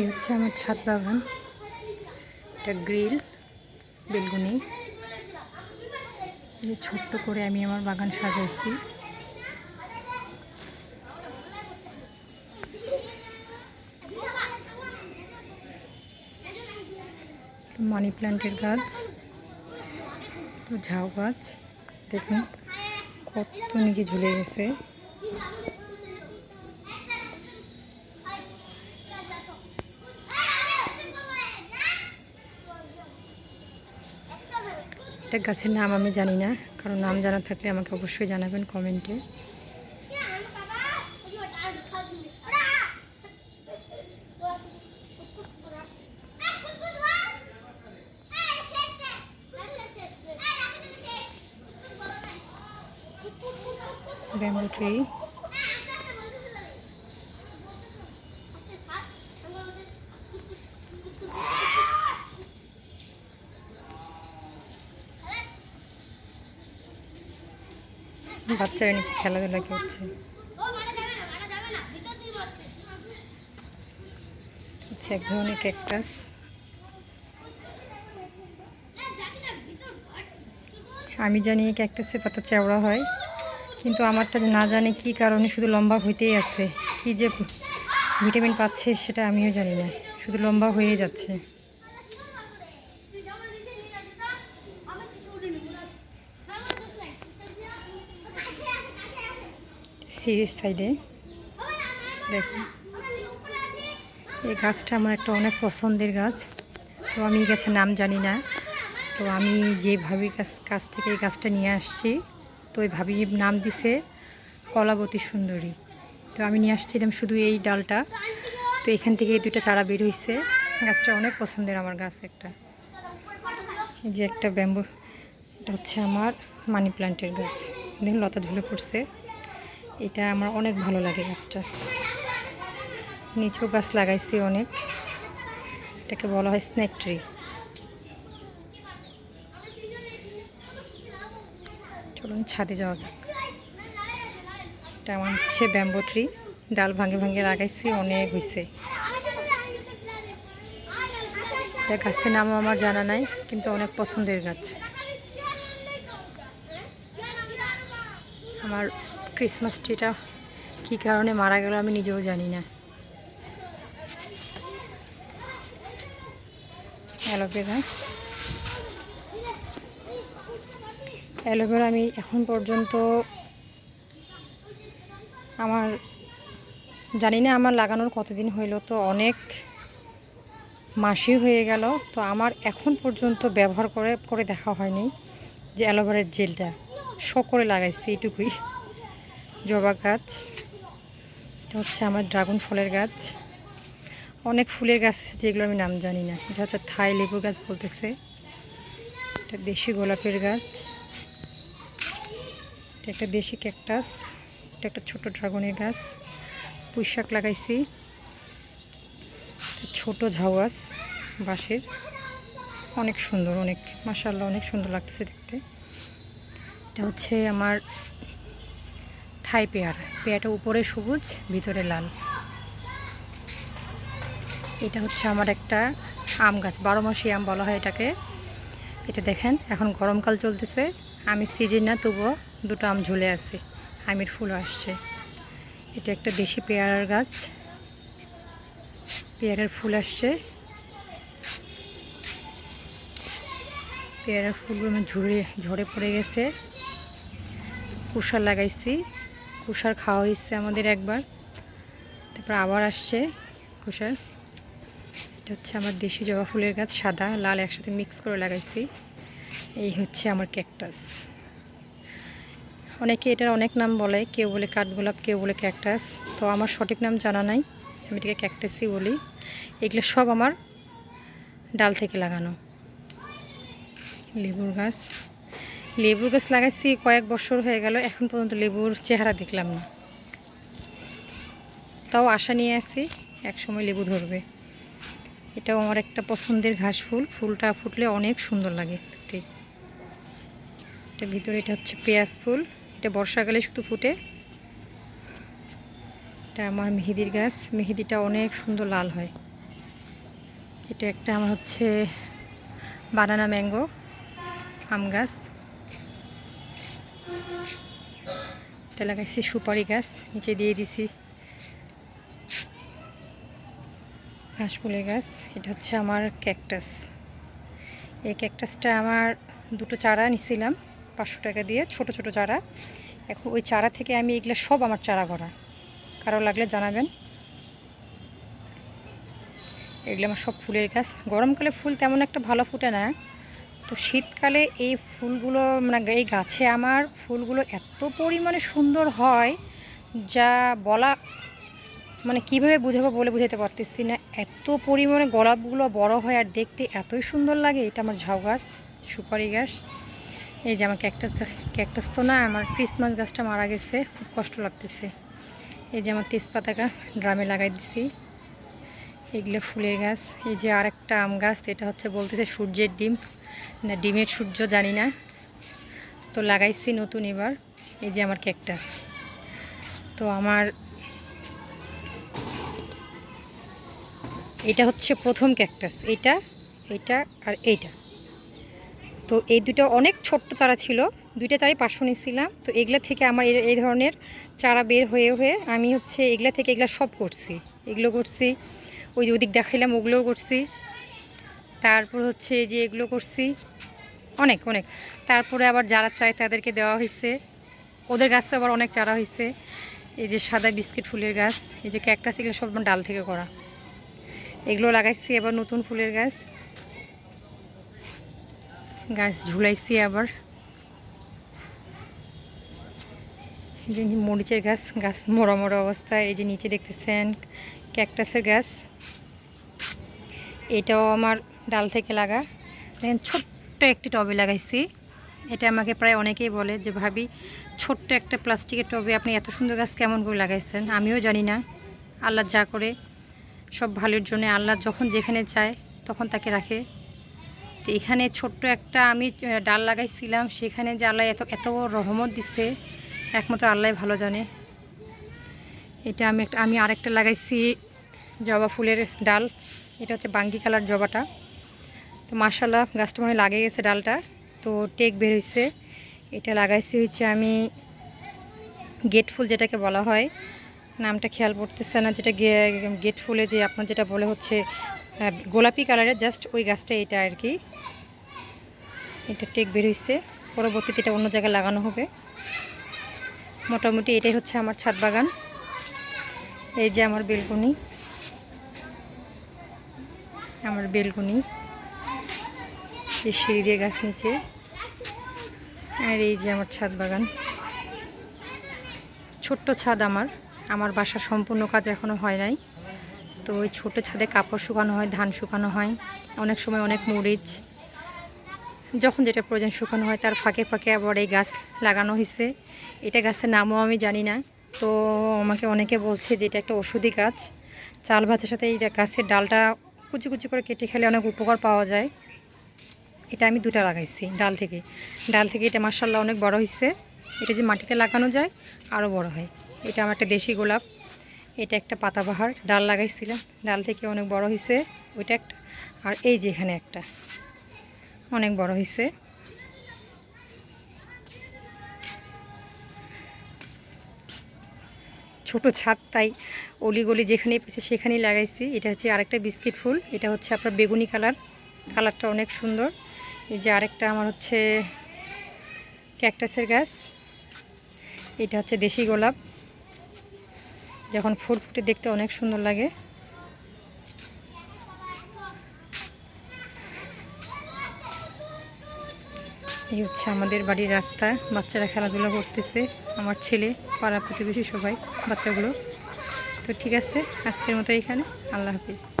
এই হচ্ছে আমার ছাদ বাগান। এটা গ্রিল বেলগুনি ছোট্ট করে আমি আমার বাগান সাজাইছি। মানি প্ল্যান্টের গাছ, ঝাউ গাছ দেখুন কত নিচে ঝুলে গেছে। এটা গাছের নাম আমি জানি না, কারণ নাম জানা থাকলে আমাকে অবশ্যই জানাবেন কমেন্টে। ব্যাম্বু ট্রি, বাচ্চারা নিচে খেলাধুলা করছে। এক ধরনের ক্যাকটাস। আমি জানি ক্যাকটাসের পাতা চওড়া হয়, কিন্তু আমারটা না জানি কি কারণে শুধু লম্বা হইতেই আছে। কি যে ভিটামিন পাচ্ছে সেটা আমিও জানি না, শুধু লম্বা হয়ে যাচ্ছে। সিরিজ সাইডে দেখুন, এই গাছটা আমার একটা অনেক পছন্দের গাছ। তো আমি এই গাছের নাম জানি না, তো আমি যে ভাবির কাছ থেকে এই গাছটা নিয়ে আসছি, তো ওই ভাবির নাম দিছে কলাবতী সুন্দরী। তো আমি নিয়ে আসছিলাম শুধু এই ডালটা, তো এখান থেকে এই দুইটা চারা বের হয়েছে। গাছটা অনেক পছন্দের আমার গাছ একটা। এই যে একটা ব্যাম্বু, এটা হচ্ছে আমার মানি প্ল্যান্টের গাছ, দেখুন লতা ঝুলে পড়ছে। এটা আমার অনেক ভালো লাগে গাছটা। নিচেও গাছ লাগাইছি অনেক, এটাকে বলা হয় স্নেক ট্রি। চলুন ছাদে যাওয়া যাক। এটা আমার হচ্ছে ব্যাম্বু ট্রি, ডাল ভাঙে ভাঙে লাগাইছি, অনেক হয়েছে। এটা গাছের নামও আমার জানা নাই, কিন্তু অনেক পছন্দের গাছ। আমার ক্রিসমাস ট্রিটা কী কারণে মারা গেল আমি নিজেও জানি না। অ্যালোভেরা, অ্যালোভেরা আমি এখন পর্যন্ত আমার জানি না আমার লাগানোর কতদিন হইল, তো অনেক মাসই হয়ে গেল। তো আমার এখন পর্যন্ত ব্যবহার করে দেখা হয়নি যে অ্যালোভেরার জেলটা শখ করে লাগাইছি এটুকুই। জবা গাছ, এটা হচ্ছে আমার ড্রাগন ফলের গাছ। অনেক ফুলের গাছ আছে যেগুলো আমি নাম জানি না। এটা হচ্ছে থাই লেবু গাছ বলতেছে। এটা দেশি গোলাপের গাছ, এটা একটা দেশি ক্যাকটাস, এটা একটা ছোট ড্রাগনের গাছ। পুঁই শাক লাগাইছি, ছোট ঝাউ গাছ বাঁশের, অনেক সুন্দর, অনেক মাশাআল্লাহ অনেক সুন্দর লাগতেছে দেখতে। এটা হচ্ছে আমার থাই পেয়ারা, পেয়ারাটা উপরে সবুজ ভিতরে লাল। এটা হচ্ছে আমার একটা আম গাছ, 12 মাসি আম বলা হয় এটাকে। এটা দেখেন এখন গরমকাল চলতেছে, আমের সিজন না, তবুও দুটো আম ঝুলে আছে, আমের ফুল আসছে। এটা একটা দেশি পেয়ারার গাছ, পেয়ারার ফুল আসছে। পেয়ারার ফুলগুলো ঝরে পড়ে গেছে। কুশার লাগাইছি, কুশার খাওয়া হয়েছে আমাদের একবার, তারপর আবার আসছে কুশার। এটা হচ্ছে আমার দেশি জবা ফুলের গাছ, সাদা লাল একসাথে মিক্স করে লাগাইছি। এই হচ্ছে আমার ক্যাকটাস। অনেকে এটার অনেক নাম বলে, কেউ বলে কাঠগোলাপ, কেউ বলে ক্যাকটাস। তো আমার সঠিক নাম জানা নাই, আমি এটাকে ক্যাকটাসই বলি। এগুলো সব আমার ডাল থেকে লাগানো। লেবুর গাছ, লেবুর গাছ লাগাইছি কয়েক বছর হয়ে গেল, এখন পর্যন্ত লেবুর চেহারা দেখলাম না। তাও আশা নিয়ে আসি এক সময় লেবু ধরবে। এটাও আমার একটা পছন্দের ঘাস ফুল, ফুলটা ফুটলে অনেক সুন্দর লাগে দেখতে। এটা ভিতরে, এটা হচ্ছে পেঁয়াজ ফুল, এটা বর্ষাকালে শুধু ফুটে। এটা আমার মেহেদির গাছ, মেহেদিটা অনেক সুন্দর লাল হয়। এটা একটা আমার হচ্ছে বানানা ম্যাঙ্গো আম গাছ। এটা লাগাইছি সুপারি গাছ, নিচে দিয়ে দিছি ঘাসফুলের গাছ। এটা হচ্ছে আমার ক্যাকটাস। এই ক্যাকটাসটা আমার দুটো চারা নিছিলাম 500 টাকা দিয়ে, ছোট ছোট চারা। এখন ওই চারা থেকে আমি এগুলো সব আমার চারা করা, কারো লাগলে জানাবেন। এগুলো আমার সব ফুলের গাছ। গরমকালে ফুল তেমন একটা ভালো ফুটে না, তো শীতকালে এই ফুলগুলো মানে এই গাছে আমার ফুলগুলো এত পরিমাণে সুন্দর হয় যা বলা মানে কীভাবে বুঝাবো বলে বুঝাতে পারতেছি না। এত পরিমাণে গোলাপগুলো বড় হয় আর দেখতে এতই সুন্দর লাগে। এটা আমার ঝাউ গাছ, সুপারি গাছ। এই যে আমার ক্যাকটাস গাছ, ক্যাকটাস তো না, আমার ক্রিসমাস গাছটা মারা গেছে, খুব কষ্ট লাগতেছে। এই যে আমার তেজপাতা গাছ ড্রামে লাগাই দিছি, এগুলো ফুলের গাছ। এই যে আরেকটা আম গাছ, এটা হচ্ছে বলতেছে সূর্যের ডিম না ডিমের সূর্য জানি না, তো লাগাইছি নতুন এবার। এই যে আমার ক্যাকটাস। তো আমার এটা হচ্ছে প্রথম ক্যাকটাস, এইটা আর এইটা। তো এই দুটো অনেক ছোট্ট চারা ছিল, দুইটা চারাই 500 নিয়েছিলাম। তো এগুলা থেকে আমার এই ধরনের চারা বের হয়ে হয়ে আমি হচ্ছে এগুলা থেকে এগুলা সব করছি। এগুলো করছি, ওই যে ওদিক দেখাইলাম ওগুলোও করছি, তারপর হচ্ছে এই যে এগুলো করছি, অনেক অনেক। তারপরে আবার যারা চায় তাদেরকে দেওয়া হয়েছে, ওদের গাছে আবার অনেক চারা হয়েছে। এই যে সাদা বিস্কিট ফুলের গাছ, এই যে ক্যাকটাস, এগুলো সব ডাল থেকে করা। এগুলো লাগাইছি। এবার নতুন ফুলের গাছ ঝুলাইছি আবার। যে মরিচের গাছ মোড়া মোড়া অবস্থায়। এই যে নিচে দেখতেছেন ক্যাকটাসের গাছ, এটাও আমার ডাল থেকে লাগা। দেখেন ছোট্ট একটি টবে লাগাইছি। এটা আমাকে প্রায় অনেকেই বলে যে ভাবি ছোট্ট একটা প্লাস্টিকের টবে আপনি এত সুন্দর গাছ কেমন করে লাগাইছেন। আমিও জানি না, আল্লাহ যা করে সব ভালোর জন্য। আল্লাহ যখন যেখানে চায় তখন তাকে রাখে। তো এখানে ছোট্ট একটা আমি ডাল লাগাইছিলাম, সেখানে যে আল্লাহ এত রহমত দিচ্ছে একমাত্র আল্লাহ ভালো জানে। এটা আমি আরেকটা লাগাইছি জবা ফুলের ডাল, এটা হচ্ছে বাঙ্গি কালার জবাটা। তো মাশাআল্লাহ গাছটা মনে লাগে গেছে ডালটা, তো টেক বের হয়েছে। এটা লাগাইছি হচ্ছে আমি গেট ফুল যেটাকে বলা হয়, নামটা খেয়াল পড়তেছে না, যেটা গেট ফুলে যে আপনার যেটা বলে হচ্ছে গোলাপি কালারের, জাস্ট ওই গাছটা এটা আর কি। এটা টেক বের হয়েছে, পরবর্তীতে এটা অন্য জায়গায় লাগানো হবে। মোটামুটি এটাই হচ্ছে আমার ছাদ বাগান। এই যে আমার বেলকনি, এই সিঁড়ি দিয়ে গাছ নিচে, আর এই যে আমার ছাদ বাগান। ছোট্ট ছাদ আমার বাসার সম্পূর্ণ কাজ এখনও হয় নাই। তো ওই ছোটো ছাদে কাপড় শুকানো হয়, ধান শুকানো হয়, অনেক সময় অনেক মরিচ, যখন যেটা প্রয়োজন শুকানো হয়। তার ফাঁকে ফাঁকে আবার এই গাছ লাগানো হয়েছে। এটা গাছের নামও আমি জানি না, তো আমাকে অনেকে বলছে যে এটা একটা ওষুধি গাছ। চাল ভাতের সাথে এই গাছের ডালটা কুচি কুচি করে কেটে খেলে অনেক উপকার পাওয়া যায়। এটা আমি দুটা লাগাইছি ডাল থেকে। এটা মাশাআল্লাহ অনেক বড় হয়েছে। এটা যে মাটিতে লাগানো যায় আরও বড় হয়। এটা আমার একটা দেশি গোলাপ, এটা একটা পাতাবাহার, ডাল লাগাইছিলাম, ডাল থেকে অনেক বড় হয়েছে ওইটা একটা। আর এই যে এখানে একটা অনেক বড় হয়েছে। ছোট ছাদ, তাই অলিগলি যেখানে পেয়েছে সেখানেই লাগাইছি। এটা হচ্ছে আরেকটা বিস্কিট ফুল, এটা হচ্ছে আপনার বেগুনি কালারটা অনেক সুন্দর। এই যে আরেকটা আমার হচ্ছে ক্যাকটাসের গাছ, এটা হচ্ছে দেশি গোলাপ, যখন ফুল ফুটে দেখতে অনেক সুন্দর লাগে। এই হচ্ছে আমাদের বাড়ির রাস্তা, বাচ্চারা খেলাধুলা করতেছে, আমার ছেলে, পাড়া প্রতিবেশী সবাই, বাচ্চাগুলো। তো ঠিক আছে, আজকের মতো এখানে, আল্লাহ হাফিজ।